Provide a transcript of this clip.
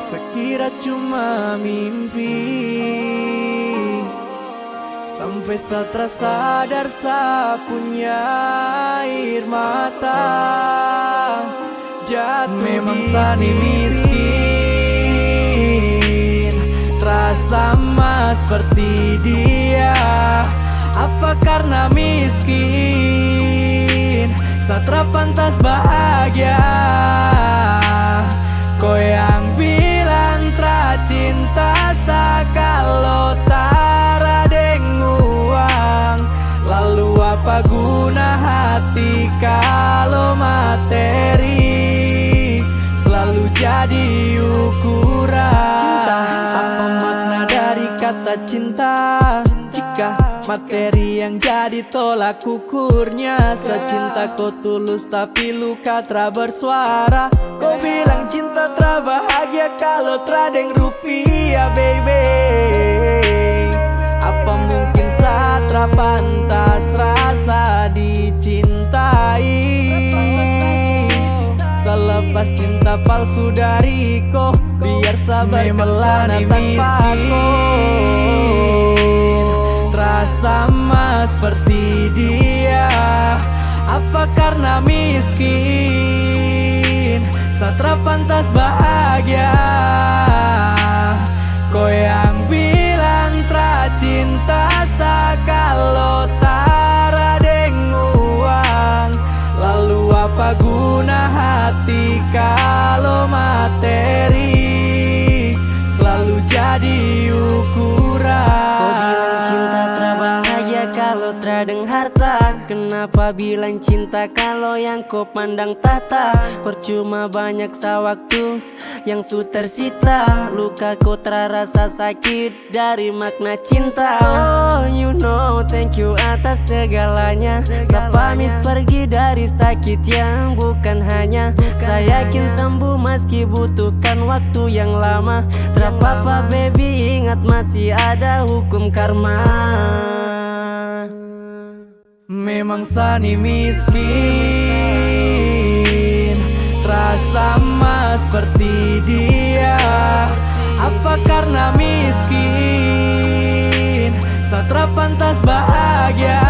Sekira cuma mimpi, sampai saat sadar punya air mata jatuh. Memang Sani miskin, terasa sama seperti dia. Apa karena miskin Satra pantas bahagia? Kau yang bilang cinta sa kalau taradeng uang. Lalu apa guna hati kalau materi selalu jadi ukuran? Apa makna dari kata cinta jika materi yang jadi tolak ukurnya? Secinta kau tulus tapi luka tra bersuara. Kau bilang cinta tra bahagia kalau tradeng rupiah, baby. Apa mungkin Satra pantas rasa dicintai? Selepas cinta palsu dari kau, biar sabar kelana tanpa kau. Sama seperti dia. Apa karena miskin Satra pantas bahagia? Kau yang bilang cinta sa kalau taradeng uang. Lalu apa guna hati kalau materi selalu jadi ukuran? Kau bilang cinta terbahagia kalau tradeng harta. Kenapa bilang cinta kalau yang kau pandang tata? Percuma banyak sawaktu yang su tersita. Luka kau terasa sakit dari makna cinta. Oh you know, thank you atas segalanya. Saya pamit pergi dari sakit yang bukan hanya. Saya yakin sembuh meski butuhkan waktu yang lama. Terapa baby, ingat masih ada hukum karma. Memang Sani miskin, terasa sama seperti dia. Apa karena miskin Satra pantas bahagia?